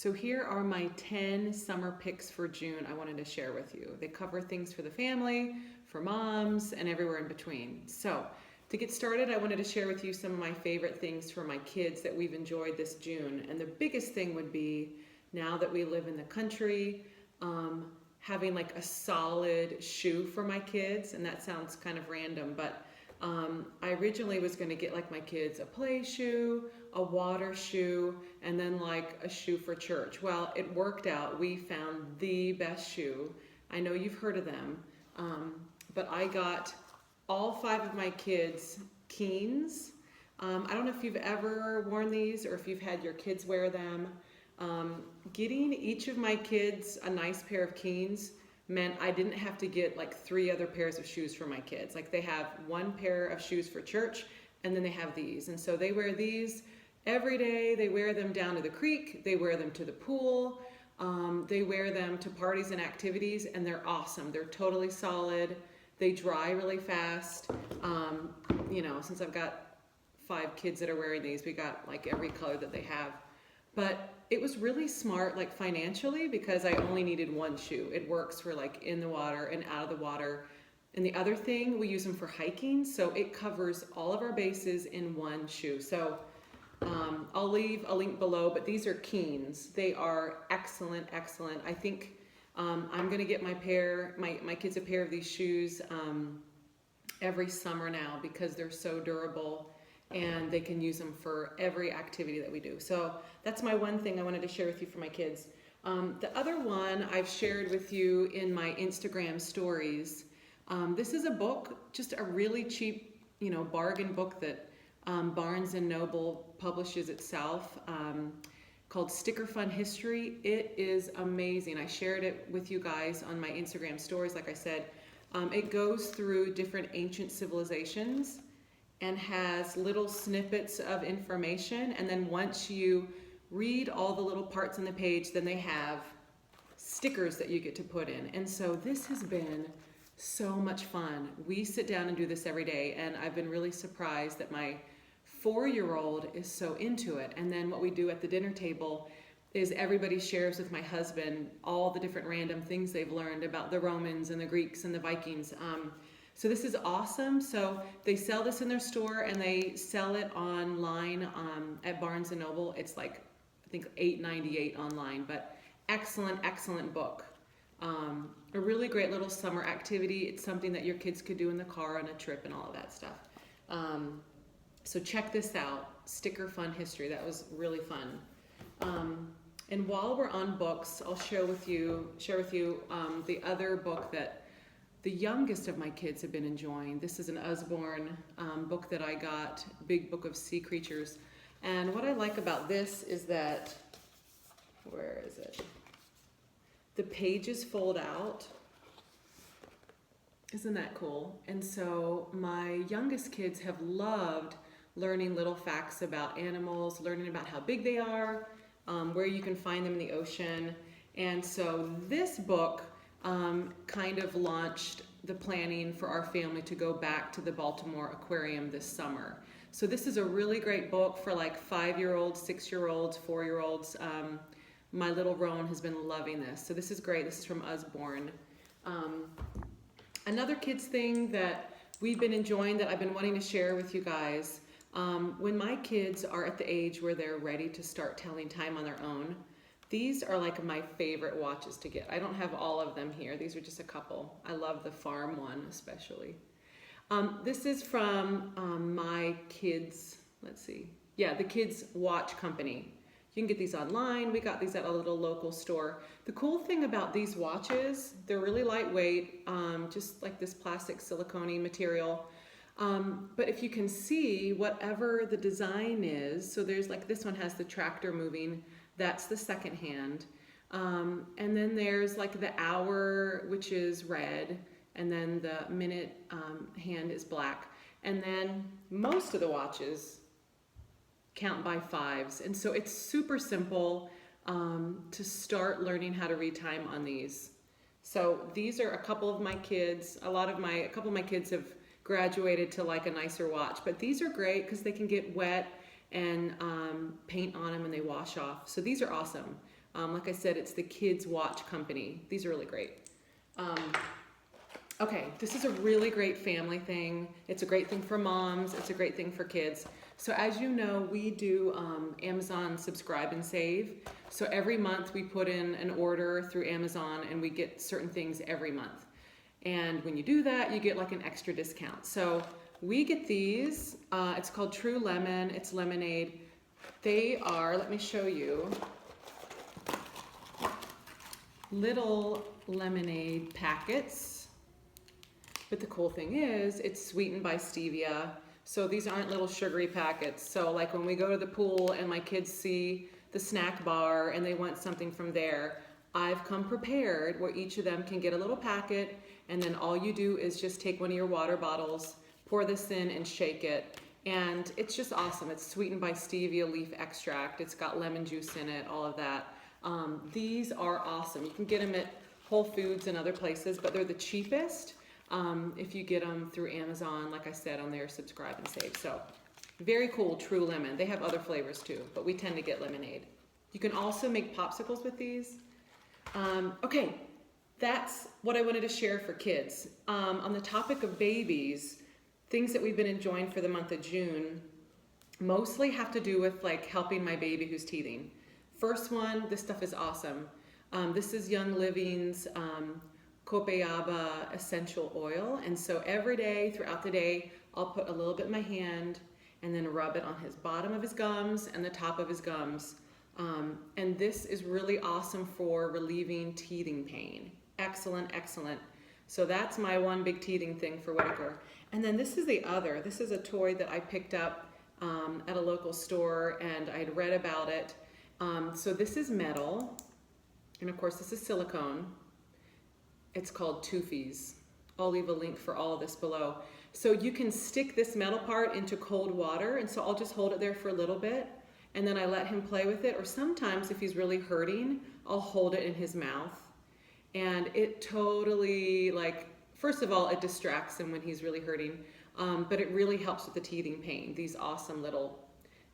So here are my 10 summer picks for June I wanted to share with you. They cover things for the family, for moms, and everywhere in between. So to get started, I wanted to share with you some of my favorite things for my kids that we've enjoyed this June. And the biggest thing would be, now that we live in the country, having like a solid shoe for my kids. And that sounds kind of random, but I originally was going to get like my kids a play shoe, a water shoe, and then like a shoe for church. Well, it worked out. We found the best shoe. I know you've heard of them, but I got all 5 of my kids Keens. I don't know if you've ever worn these or if you've had your kids wear them. Getting each of my kids a nice pair of Keens meant I didn't have to get like 3 other pairs of shoes for my kids. Like they have 1 pair of shoes for church, and then they have these. And so they wear these every day. They wear them down to the creek. They wear them to the pool. They wear them to parties and activities, and they're awesome. They're totally solid. They dry really fast. Since I've got 5 kids that are wearing these, we got like every color that they have. But it was really smart, like financially, because I only needed 1 shoe. It works for like in the water and out of the water. And the other thing, we use them for hiking, so it covers all of our bases in 1 shoe. So I'll leave a link below, but these are Keens. They are excellent, excellent. I think I'm gonna get my kids a pair of these shoes every summer now because they're so durable and they can use them for every activity that we do. So that's my one thing I wanted to share with you for my kids. The other one I've shared with you in my Instagram stories. This is a book, just a really cheap, bargain book that Barnes & Noble publishes itself, called Sticker Fun History. It is amazing. I shared it with you guys on my Instagram stories, like I said. It goes through different ancient civilizations and has little snippets of information. And then once you read all the little parts on the page, then they have stickers that you get to put in. And so this has been so much fun. We sit down and do this every day, and I've been really surprised that my 4-year-old is so into it. And then what we do at the dinner table is everybody shares with my husband all the different random things they've learned about the Romans and the Greeks and the Vikings. So this is awesome. So they sell this in their store and they sell it online at Barnes & Noble. It's like, I think $8.98 online, but excellent, excellent book. A really great little summer activity. It's something that your kids could do in the car on a trip and all of that stuff. So check this out, Sticker Fun History. That was really fun. And while we're on books, I'll share with you the other book that the youngest of my kids have been enjoying. This is an Usborne book that I got, Big Book of Sea Creatures. And what I like about this is that, where is it? The pages fold out. Isn't that cool? And so my youngest kids have loved learning little facts about animals, learning about how big they are, where you can find them in the ocean. And so this book kind of launched the planning for our family to go back to the Baltimore Aquarium this summer. So this is a really great book for like 5-year-olds, 6-year-olds, 4-year-olds. My little Roan has been loving this. So this is great. This is from Usborne. Another kids thing that we've been enjoying that I've been wanting to share with you guys, when my kids are at the age where they're ready to start telling time on their own, these are like my favorite watches to get. I don't have all of them here. These are just a couple. I love the farm one especially. This is from my kids, the Kids Watch Company. You can get these online. We got these at a little local store. The cool thing about these watches, they're really lightweight, just like this plastic silicone material. But if you can see, whatever the design is, so there's like this one has the tractor moving, that's the second hand. And then there's like the hour, which is red, and then the minute hand is black. And then most of the watches count by 5s. And so it's super simple to start learning how to read time on these. So these are a couple of my kids. A couple of my kids have graduated to like a nicer watch, but these are great because they can get wet and paint on them and they wash off. So these are awesome. Like I said, it's the Kids Watch Company. These are really great. Okay, this is a really great family thing. It's a great thing for moms. It's a great thing for kids. So as you know, we do Amazon Subscribe and Save. So every month we put in an order through Amazon and we get certain things every month. And when you do that, you get like an extra discount. So we get these. It's called True Lemon. It's lemonade. They are, let me show you, little lemonade packets. But the cool thing is, it's sweetened by stevia. So these aren't little sugary packets. So like when we go to the pool and my kids see the snack bar and they want something from there, I've come prepared where each of them can get a little packet, and then all you do is just take one of your water bottles, pour this in and shake it. And it's just awesome. It's sweetened by stevia leaf extract. It's got lemon juice in it, all of that. These are awesome. You can get them at Whole Foods and other places, but they're the cheapest if you get them through Amazon, like I said, on their Subscribe and Save. So very cool, True Lemon. They have other flavors too, but we tend to get lemonade. You can also make popsicles with these. Okay, that's what I wanted to share for kids. On the topic of babies, things that we've been enjoying for the month of June mostly have to do with like helping my baby who's teething. First one, this stuff is awesome. This is Young Living's Copaiba essential oil. And so every day throughout the day, I'll put a little bit in my hand and then rub it on his bottom of his gums and the top of his gums. And this is really awesome for relieving teething pain. Excellent, excellent. So that's my one big teething thing for Whitaker. And then this is the other. This is a toy that I picked up at a local store, and I'd read about it. So this is metal, and of course this is silicone. It's called Toofeze. I'll leave a link for all of this below. So you can stick this metal part into cold water, and so I'll just hold it there for a little bit, and then I let him play with it. Or sometimes if he's really hurting, I'll hold it in his mouth. And it totally, like, first of all, it distracts him when he's really hurting, but it really helps with the teething pain. These awesome little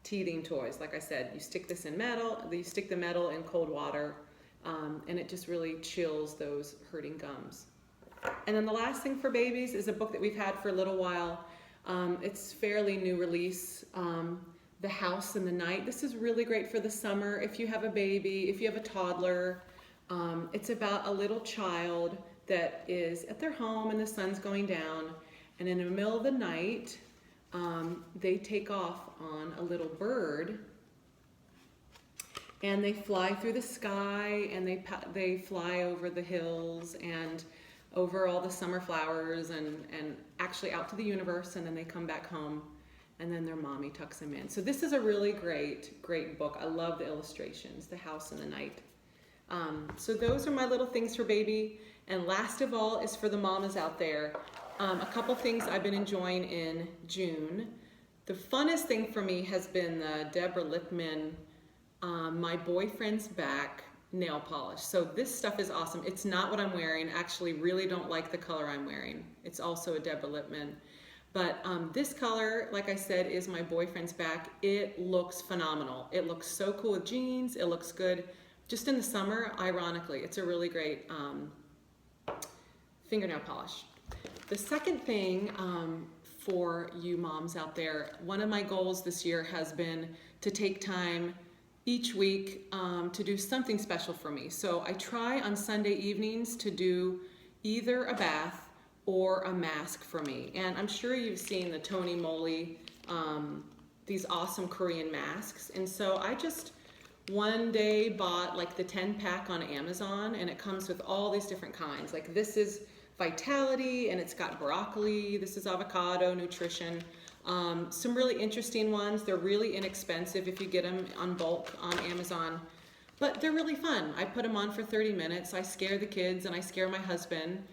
teething toys. Like I said, you stick this in metal, you stick the metal in cold water, and it just really chills those hurting gums. And then the last thing for babies is a book that we've had for a little while. It's fairly new release, The House in the Night. This is really great for the summer if you have a baby, if you have a toddler. It's about a little child that is at their home and the sun's going down, and in the middle of the night, they take off on a little bird, and they fly through the sky, and they fly over the hills and over all the summer flowers and actually out to the universe, and then they come back home, and then their mommy tucks them in. So this is a really great book. I love the illustrations, The House in the Night. So those are my little things for baby. And last of all is for the mamas out there. A couple things I've been enjoying in June. The funnest thing for me has been the Deborah Lippman My Boyfriend's Back nail polish. So this stuff is awesome. It's not what I'm wearing. Actually, really don't like the color I'm wearing. It's also a Deborah Lippman. But this color, like I said, is My Boyfriend's Back. It looks phenomenal. It looks so cool with jeans. It looks good. Just in the summer, ironically, it's a really great fingernail polish. The second thing for you moms out there, one of my goals this year has been to take time each week to do something special for me. So I try on Sunday evenings to do either a bath or a mask for me. And I'm sure you've seen the Tony Moly, these awesome Korean masks. And so I just one day bought like the 10-pack on Amazon, and it comes with all these different kinds. Like this is Vitality, and it's got broccoli. This is avocado nutrition. Some really interesting ones. They're really inexpensive if you get them on bulk on Amazon, but they're really fun. I put them on for 30 minutes. I scare the kids and I scare my husband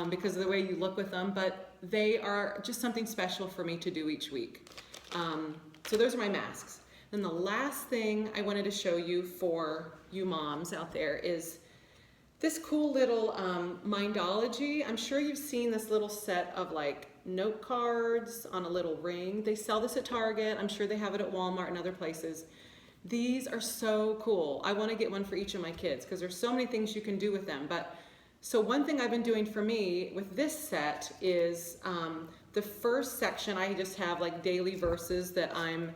because of the way you look with them, but they are just something special for me to do each week. So those are my masks. And the last thing I wanted to show you for you moms out there is This cool little Mindology. I'm sure you've seen this little set of like note cards on a little ring. They sell this at Target. I'm sure they have it at Walmart and other places. These are so cool. I want to get one for each of my kids because there's so many things you can do with them. But so one thing I've been doing for me with this set is the first section, I just have like daily verses that I'm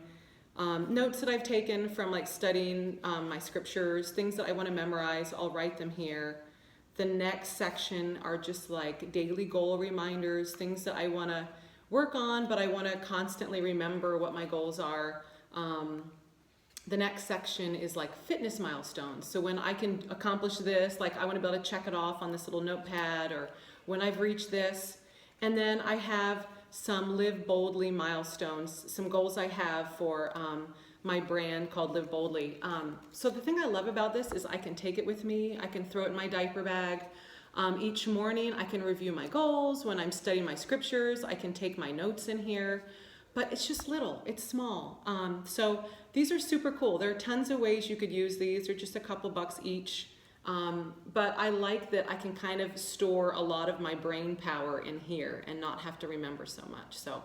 notes that I've taken from like studying my scriptures, things that I want to memorize. I'll write them here. The next section are just like daily goal reminders, things that I want to work on, but I want to constantly remember what my goals are. The next section is like fitness milestones. So when I can accomplish this, like I want to be able to check it off on this little notepad, or when I've reached this. And then I have some Live Boldly milestones, some goals I have for my brand called Live Boldly. So the thing I love about this is I can take it with me. I can throw it in my diaper bag. Each morning I can review my goals. When I'm studying my scriptures, I can take my notes in here. But it's just little, it's small. So these are super cool. There are tons of ways you could use these. They're just a couple bucks each. But I like that I can kind of store a lot of my brain power in here and not have to remember so much. So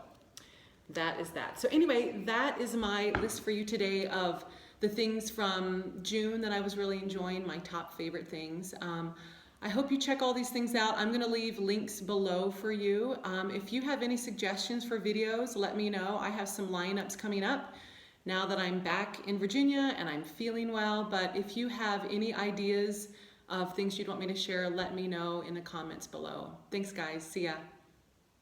that is that. So anyway, that is my list for you today of the things from June that I was really enjoying, my top favorite things. I hope you check all these things out. I'm gonna leave links below for you. If you have any suggestions for videos, let me know. I have some lineups coming up now that I'm back in Virginia and I'm feeling well. But if you have any ideas of things you'd want me to share, let me know in the comments below. Thanks guys, see ya.